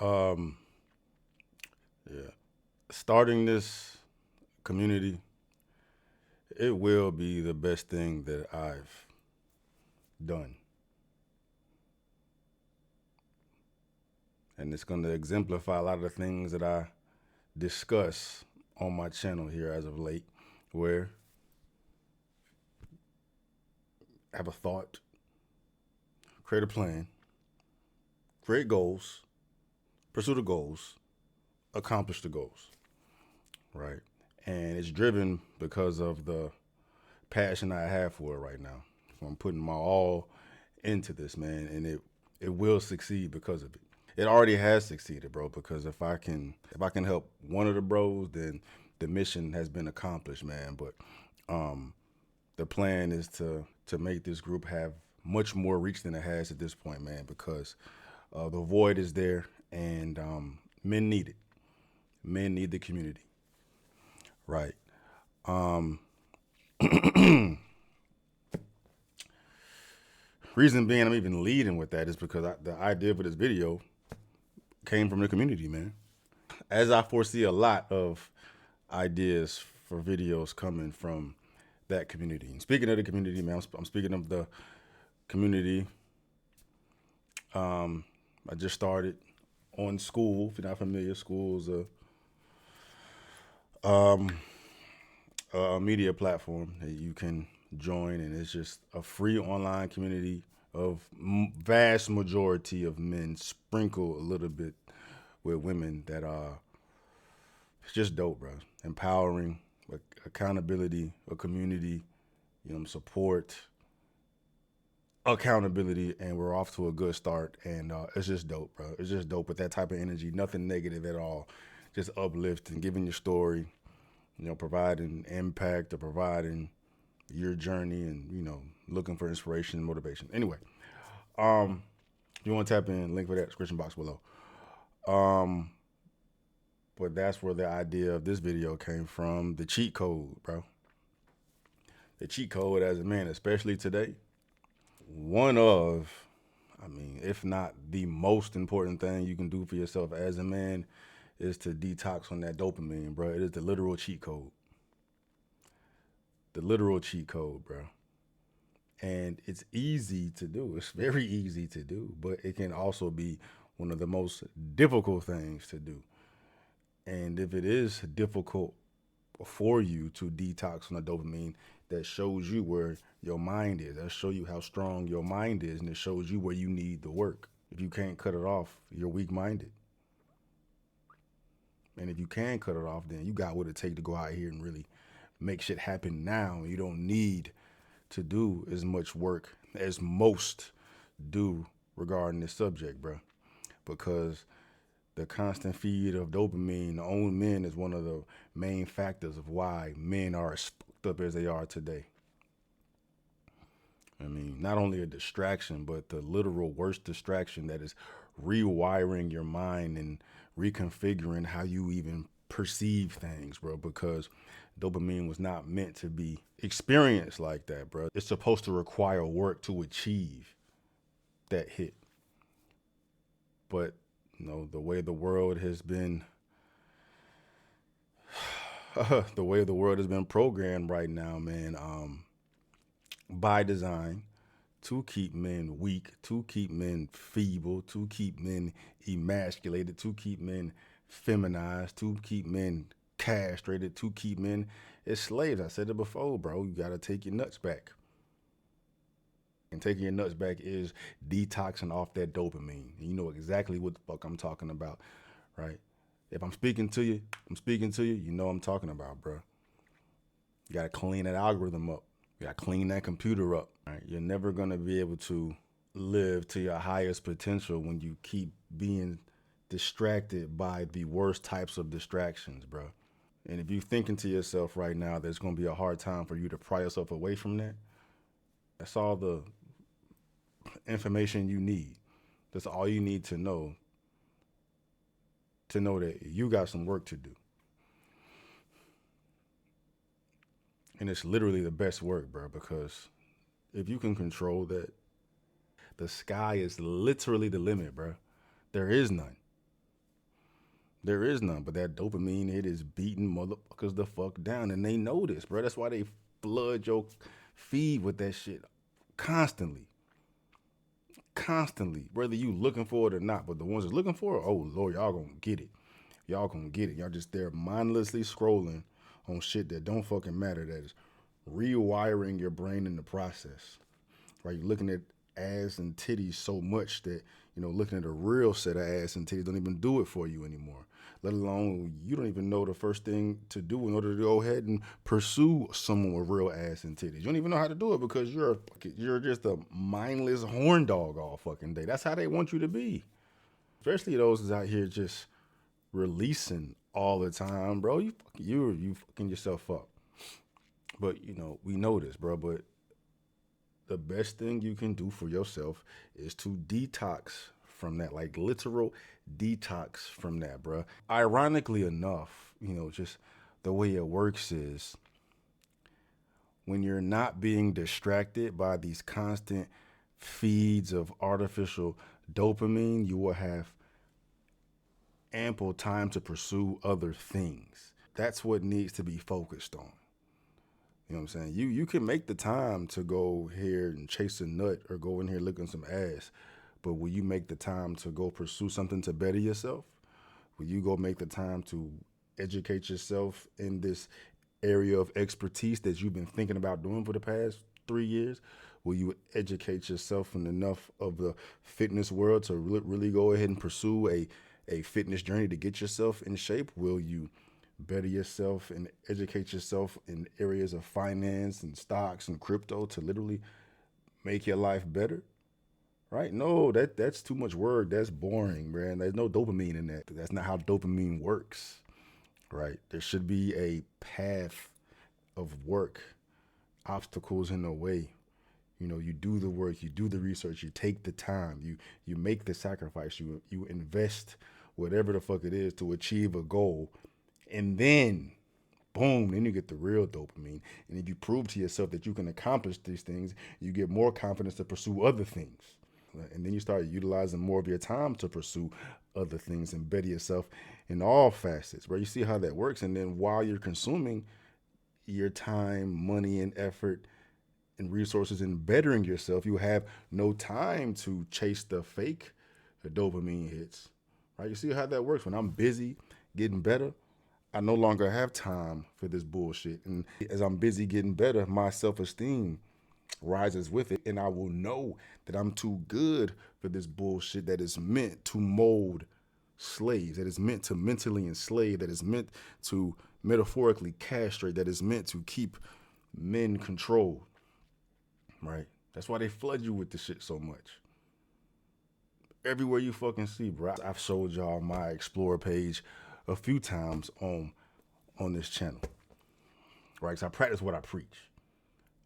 Um, yeah. Starting this community, it will be the best thing that I've done. And it's going to exemplify a lot of the things that I discuss on my channel here as of late, where I have a thought, create a plan, create goals, pursue the goals, accomplish the goals, right? And it's driven because of the passion I have for it right now. So I'm putting my all into this, man, and it will succeed because of it. It already has succeeded, bro. Because if I can help one of the bros, then the mission has been accomplished, man. But um, the plan is to make this group have much more reach than it has at this point, man. Because the void is there, and men need it. Men need the community, right? Um, Reason being, I'm even leading with that is because the idea for this video came from the community, man. As I foresee a lot of ideas for videos coming from that community. And speaking of the community, man, I'm speaking of the community. I just started on school. If you're not familiar, school's a media platform that you can join, and it's just a free online community of vast majority of men, sprinkle a little bit with women that are it's just dope, bro. Empowering, accountability, a community, support, accountability, and we're off to a good start. And it's just dope, bro. It's just dope with that type of energy. Nothing negative at all. Just uplifting, giving your story, providing impact or providing your journey, and looking for inspiration and motivation. Anyway, if you want to tap in, link for that description box below. Um, but that's where the idea of this video came from. The cheat code, bro. The cheat code as a man, especially today. One of, if not the most important thing you can do for yourself as a man is to detox on that dopamine, bro. It is the literal cheat code. The literal cheat code, bro. And it's easy to do. It's very easy to do, but it can also be one of the most difficult things to do. And if it is difficult for you to detox on the dopamine, that shows you where your mind is. That shows you how strong your mind is, and it shows you where you need the work. If you can't cut it off, you're weak minded. And if you can cut it off, then you got what it takes to go out here and really make shit happen now. You don't need to do as much work as most do regarding this subject, bro. Because the constant feed of dopamine on men is one of the main factors of why men are as fucked up as they are today. Not only a distraction, but the literal worst distraction that is rewiring your mind and reconfiguring how you even perceive things, bro. Because dopamine was not meant to be experienced like that, bro. It's supposed to require work to achieve that hit. But, the way the world has been the way the world has been programmed right now, man, by design, to keep men weak, to keep men feeble, to keep men emasculated, to keep men feminized, to keep men castrated, to keep men as slaves. I said it before, bro. You gotta take your nuts back. And taking your nuts back is detoxing off that dopamine. And you know exactly what the fuck I'm talking about, right? If I'm speaking to you, you know what I'm talking about, bro. You gotta clean that algorithm up. You gotta clean that computer up. Right? You're never gonna be able to live to your highest potential when you keep being distracted by the worst types of distractions, bro. And if you're thinking to yourself right now, there's gonna be a hard time for you to pry yourself away from that. That's all the information you need. That's all you need to know that you got some work to do. And it's literally the best work, bro, because if you can control that, the sky is literally the limit, bro. There is none. There is none, but that dopamine hit is beating motherfuckers the fuck down, and they know this, bro. That's why they flood your feed with that shit constantly, constantly, whether you looking for it or not. But the ones that's looking for it, oh Lord, y'all gonna get it. Y'all gonna get it. Y'all just there mindlessly scrolling on shit that don't fucking matter. That is rewiring your brain in the process. Right? You're looking at ass and titties so much that, looking at a real set of ass and titties don't even do it for you anymore. Let alone you don't even know the first thing to do in order to go ahead and pursue someone with real ass and titties. You don't even know how to do it because you're just a mindless horn dog all fucking day. That's how they want you to be. Especially those that's out here just releasing all the time, bro. You fucking yourself up. But we know this, bro. But the best thing you can do for yourself is to detox from that, like literal detox from that, bro. Ironically enough, just the way it works is when you're not being distracted by these constant feeds of artificial dopamine, you will have ample time to pursue other things. That's what needs to be focused on. You know what I'm saying? You can make the time to go here and chase a nut or go in here looking some ass, but will you make the time to go pursue something to better yourself? Will you go make the time to educate yourself in this area of expertise that you've been thinking about doing for the past 3 years? Will you educate yourself in enough of the fitness world to really go ahead and pursue a fitness journey to get yourself in shape? Will you better yourself and educate yourself in areas of finance and stocks and crypto to literally make your life better? Right? No, that's too much work. That's boring, man. There's no dopamine in that. That's not how dopamine works. Right? There should be a path of work, obstacles in the way. You do the work, you do the research, you take the time, you make the sacrifice, you invest whatever the fuck it is to achieve a goal, and then boom, then you get the real dopamine. And if you prove to yourself that you can accomplish these things, you get more confidence to pursue other things. And then you start utilizing more of your time to pursue other things and better yourself in all facets, right? You see how that works. And then while you're consuming your time, money, and effort and resources in bettering yourself, you have no time to chase the fake dopamine hits, right? You see how that works. When I'm busy getting better, I no longer have time for this bullshit. And as I'm busy getting better, my self-esteem rises with it. And I will know that I'm too good for this bullshit that is meant to mold slaves, that is meant to mentally enslave, that is meant to metaphorically castrate, that is meant to keep men controlled, right? That's why they flood you with this shit so much. Everywhere you fucking see, bro. I've showed y'all my Explorer page a few times on this channel, right? Because I practice what I preach.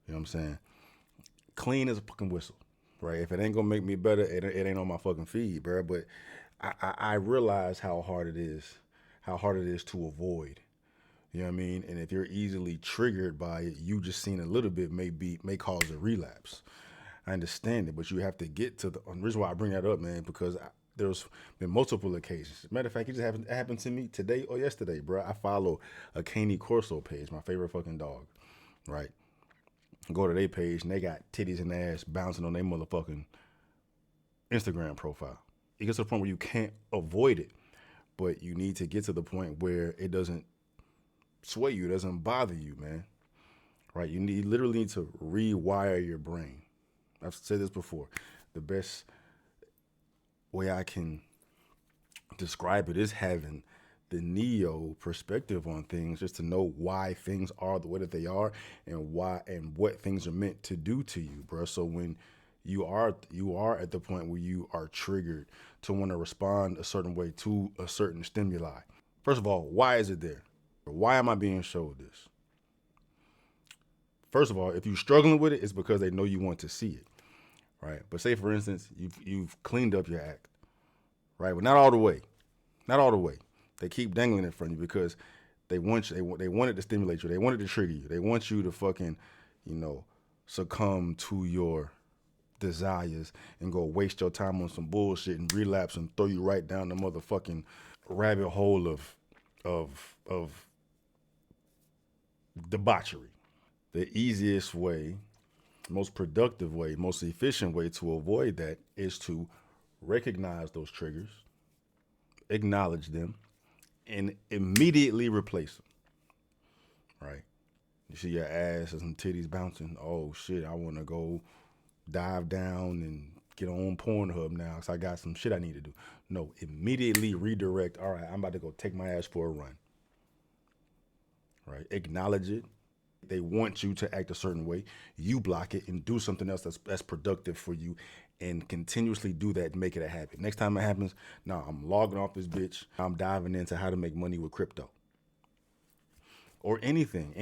You know what I'm saying? Clean as a fucking whistle, right? If it ain't gonna make me better, it ain't on my fucking feed, bro. But I realize how hard it is to avoid. You know what I mean? And if you're easily triggered by it, you just seeing a little bit may cause a relapse. I understand it, but you have to get to the reason why I bring that up, man, because there's been multiple occasions. Matter of fact, it just happened to me today or yesterday, bro. I follow a Caney Corso page, my favorite fucking dog, right? Go to their page and they got titties and ass bouncing on their motherfucking Instagram profile. It gets to the point where you can't avoid it, but you need to get to the point where it doesn't sway you, it doesn't bother you, man. Right? You literally need to rewire your brain. I've said this before. The best way I can describe it is having the neo perspective on things, just to know why things are the way that they are and why and what things are meant to do to you, bro. So when you are at the point where you are triggered to want to respond a certain way to a certain stimuli. First of all, why is it there? Why am I being showed this? First of all, if you're struggling with it, it's because they know you want to see it, right? But say, for instance, you've cleaned up your act, right? But not all the way. Not all the way. They keep dangling it from you because they want you. They want it to stimulate you. They want it to trigger you. They want you to fucking, succumb to your desires and go waste your time on some bullshit and relapse and throw you right down the motherfucking rabbit hole of debauchery. The easiest way, most productive way, most efficient way to avoid that is to recognize those triggers, acknowledge them, and immediately replace them. Right? You see your ass and some titties bouncing. Oh shit! I want to go dive down and get on Pornhub now because I got some shit I need to do. No, immediately redirect. All right, I'm about to go take my ass for a run. Right? Acknowledge it. They want you to act a certain way. You block it and do something else that's productive for you, and continuously do that and make it a habit. Next time it happens, nah, I'm logging off this bitch. I'm diving into how to make money with crypto or anything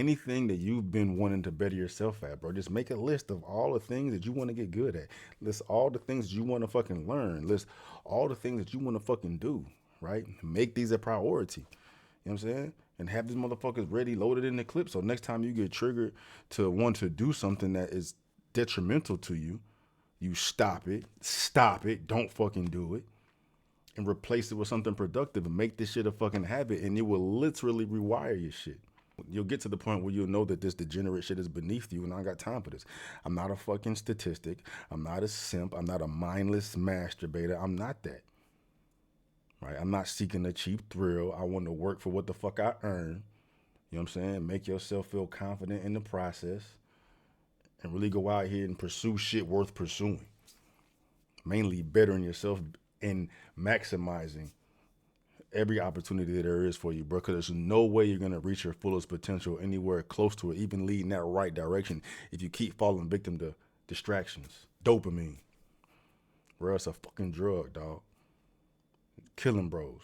that you've been wanting to better yourself at, bro. Just make a list of all the things that you want to get good at. List all the things that you want to fucking learn. List all the things that you want to fucking do, right? Make these a priority. You know what I'm saying? And have these motherfuckers ready, loaded in the clip. So next time you get triggered to want to do something that is detrimental to you, you stop it, don't fucking do it, and replace it with something productive and make this shit a fucking habit, and it will literally rewire your shit. You'll get to the point where you'll know that this degenerate shit is beneath you, and I got time for this. I'm not a fucking statistic. I'm not a simp. I'm not a mindless masturbator. I'm not that. Right? I'm not seeking a cheap thrill. I want to work for what the fuck I earn. You know what I'm saying? Make yourself feel confident in the process and really go out here and pursue shit worth pursuing. Mainly bettering yourself and maximizing every opportunity that there is for you, bro. Because there's no way you're gonna reach your fullest potential anywhere close to it, even leading that right direction, if you keep falling victim to distractions. Dopamine, bro, it's a fucking drug, dog. Killing bros.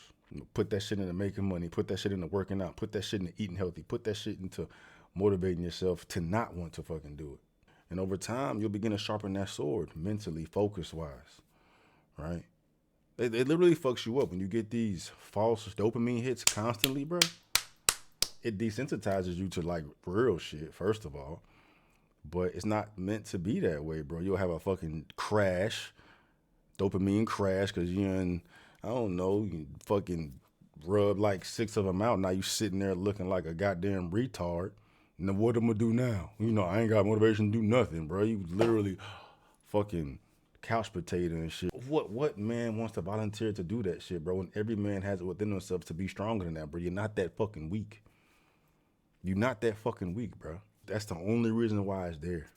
Put that shit into making money. Put that shit into working out. Put that shit into eating healthy. Put that shit into motivating yourself to not want to fucking do it. And over time, you'll begin to sharpen that sword mentally, focus wise, right? It literally fucks you up when you get these false dopamine hits constantly, bro. It desensitizes you to like real shit, first of all. But it's not meant to be that way, bro. You'll have a fucking crash, dopamine crash, because you're in, I don't know, you fucking rub like 6 of them out. Now you sitting there looking like a goddamn retard. And then what am I gonna do now? You know, I ain't got motivation to do nothing, bro. You literally fucking couch potato and shit. What man wants to volunteer to do that shit, bro? And every man has it within themselves to be stronger than that, bro. You're not that fucking weak. You're not that fucking weak, bro. That's the only reason why it's there.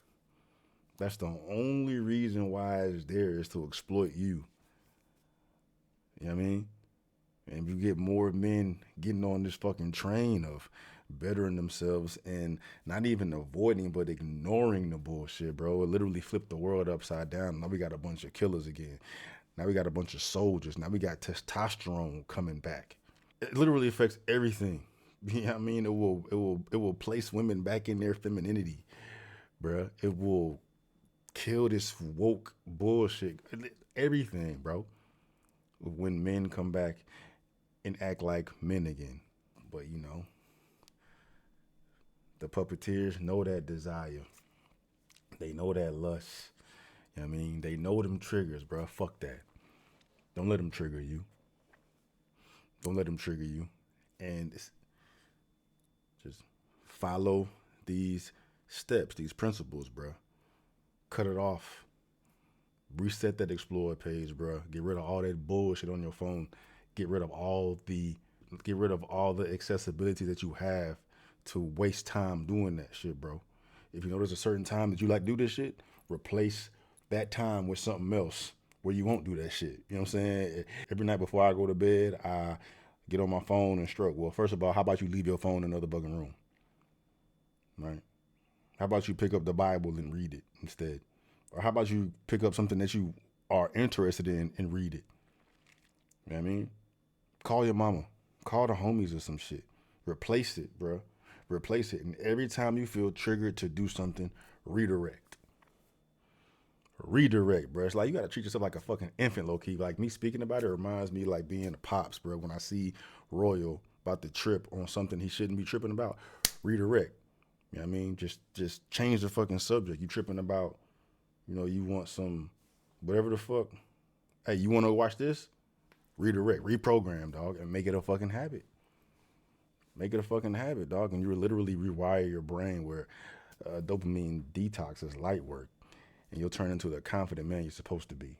That's the only reason why it's there, is to exploit you. You know what I mean? And you get more men getting on this fucking train of bettering themselves and not even avoiding but ignoring the bullshit, bro. It literally flipped the world upside down. Now we got a bunch of killers again. Now we got a bunch of soldiers. Now we got testosterone coming back. It literally affects everything. You know what I mean? It will place women back in their femininity, bro. It will kill this woke bullshit. Everything, bro. When men come back and act like men again. But you know, the puppeteers know that desire. They know that lust. You know what I mean? They know them triggers, bro. Fuck that. Don't let them trigger you. Don't let them trigger you. And just follow these steps, these principles, bro. Cut it off. Reset that Explore page, bro. Get rid of all that bullshit on your phone. Get rid of all the accessibility that you have to waste time doing that shit, bro. If you know there's a certain time that you like to do this shit, replace that time with something else where you won't do that shit. You know what I'm saying? Every night before I go to bed, I get on my phone and stroke. Well, first of all, how about you leave your phone in another fucking room? Right? How about you pick up the Bible and read it instead? Or how about you pick up something that you are interested in and read it? You know what I mean? Call your mama. Call the homies or some shit. Replace it, bro. Replace it. And every time you feel triggered to do something, redirect. Redirect, bro. It's like you gotta treat yourself like a fucking infant, low key. Like me speaking about it reminds me like being a pops, bro. When I see Royal about to trip on something he shouldn't be tripping about, redirect. You know what I mean? Just change the fucking subject. You tripping about, you know, you want some whatever the fuck. Hey, you wanna watch this? redirect, reprogram, dog, and make it a fucking habit. Make it a fucking habit, dog, and you literally rewire your brain where dopamine detox is light work, and you'll turn into the confident man you're supposed to be.